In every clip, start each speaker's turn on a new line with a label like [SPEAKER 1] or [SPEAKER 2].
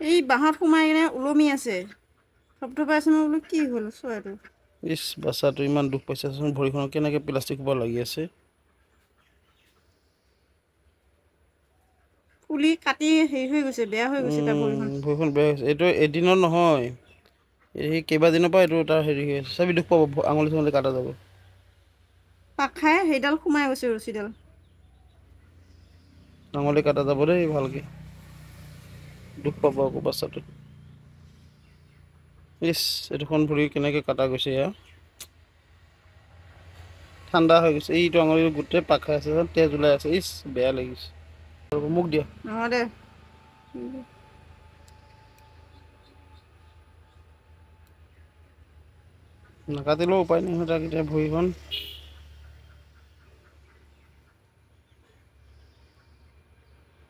[SPEAKER 1] এই বাঁহত সোমাই কিনে ওলমি আছে থপথপাই আছে মই বোলো কি হ'ল চৰাইটো
[SPEAKER 2] ইছ বাচ্চাটো ইমান দুখ পাইছে চোন ভৰিখনত কেনেকৈ প্লাষ্টিক খোপা লাগি আছে
[SPEAKER 1] ফুলি কাটি হেৰি হৈ গৈছে বেয়া হৈ গৈছে তাৰ ভৰিখন
[SPEAKER 2] ভৰিখন বেয়া হৈছে এইটো এদিনৰ নহয় এই কেইবাদিনৰ পৰা এইটো তাৰ হেৰি হৈ আছে চাবি দুখ পাব আঙুলি চাঙুলি কাটা যাব
[SPEAKER 1] পাক খাই সেইডাল সোমাই গৈছে ৰছীডাল
[SPEAKER 2] আঙুলি কাটা যাব দেই ভালকে দুখ পাব আকৌ বাচ্চাটো ইছ এইটোখন ভৰি কেনেকৈ কাটা গৈছে এয়া ঠাণ্ডা হৈ গৈছে এইটো আঙুলি গোটেই পাক খাই আছে যেন তেজ ওলাই আছে ইছ বেয়া লাগিছে মোক দিয়া
[SPEAKER 1] নহয় দে
[SPEAKER 2] নাকাটিলেও উপায় নাই তাক এতিয়া ভৰিখন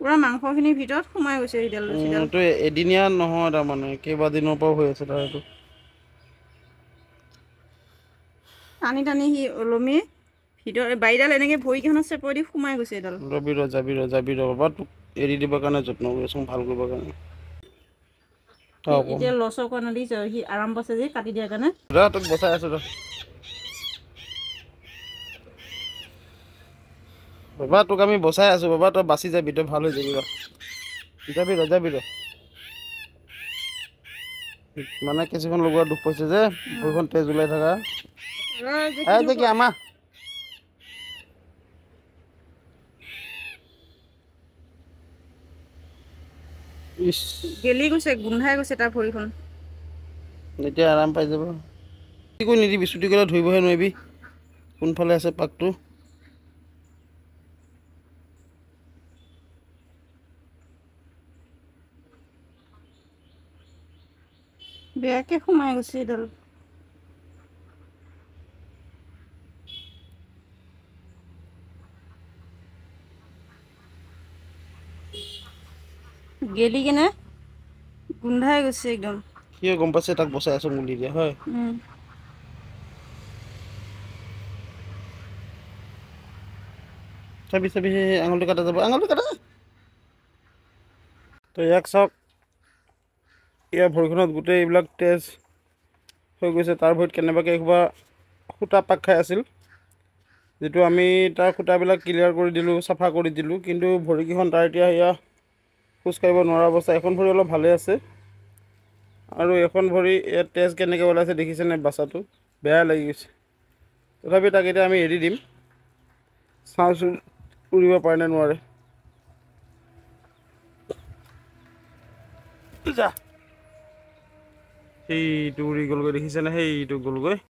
[SPEAKER 1] পুৰা মাংসখিনিৰ ভিতৰত সোমাই গৈছে সেইডাল ৰছীডাল
[SPEAKER 2] এইটো এদিনীয়া নহয় তাৰমানে কেইবাদিনৰ পৰাও হৈ আছে তাৰ এইটো
[SPEAKER 1] টানি টানি সি ওলমি ভিতৰত বাৰীডাল এনেকৈ ভৰিকেইখনত চেপৰি দি সোমাই গৈছে এডাল
[SPEAKER 2] যাবি ৰ বাবা তোক এৰি দিবৰ কাৰণে যত্ন কৰি আছোঁ ভাল কৰিবৰ কাৰণে
[SPEAKER 1] সি এতিয়া লছৰ কাৰণে দিছে সি আৰাম পাইছে যে কাটি দিয়াৰ কাৰণে
[SPEAKER 2] ৰ তোক বচাই আছোঁ ৰ বাবা তোক আমি বচাই আছোঁ বাবা তই বাচি যাবি তই ভাল হৈ যাবি যাবি ৰ মানে কেঁচিখন লগোৱা দুখ পাইছে যে ভৰিখন তেজ ওলাই থকা যে কি আমা ইছ
[SPEAKER 1] গেলি গৈছে গোন্ধাই গৈছে তাৰ ভৰিখন
[SPEAKER 2] এতিয়া আৰাম পাই যাব কি কৰি নিদিবি চুটি কৰি ধৰিবহে নোৱাৰিবি কোনফালে আছে পাকটো
[SPEAKER 1] বেয়াকে সোমাই গৈছে এডাল গেলি কিনে গোন্ধাই গৈছে একদম
[SPEAKER 2] সিও গম পাইছে তাক বচাই আছোঁ বুলি দিয়া হয় চাবি আঙুলি কাটা যাব আঙুলি কাটা তো ইয়াক চাওক ইয়াৰ ভৰিখনত গোটেই এইবিলাক তেজ হৈ গৈছে তাৰ ভৰিত কেনেবাকৈ কিবা সূতা পাক খাই আছিল যিটো আমি তাৰ সূতাবিলাক ক্লিয়াৰ কৰি দিলোঁ চাফা কৰি দিলোঁ কিন্তু ভৰিকেইখন তাৰ এতিয়া সেয়া খোজ কাঢ়িব নোৱাৰা অৱস্থা এখন ভৰি অলপ ভালে আছে আৰু এখন ভৰি ইয়াত তেজ কেনেকৈ ওলাইছে দেখিছেনে বাচ্চাটো বেয়া লাগি গৈছে তথাপি তাক এতিয়া আমি এৰি দিম চাওঁচোন উৰিব পাৰে নে নোৱাৰে যা সেইটো উৰি গ'লগৈ দেখিছেনে সেইটো গ'লগৈ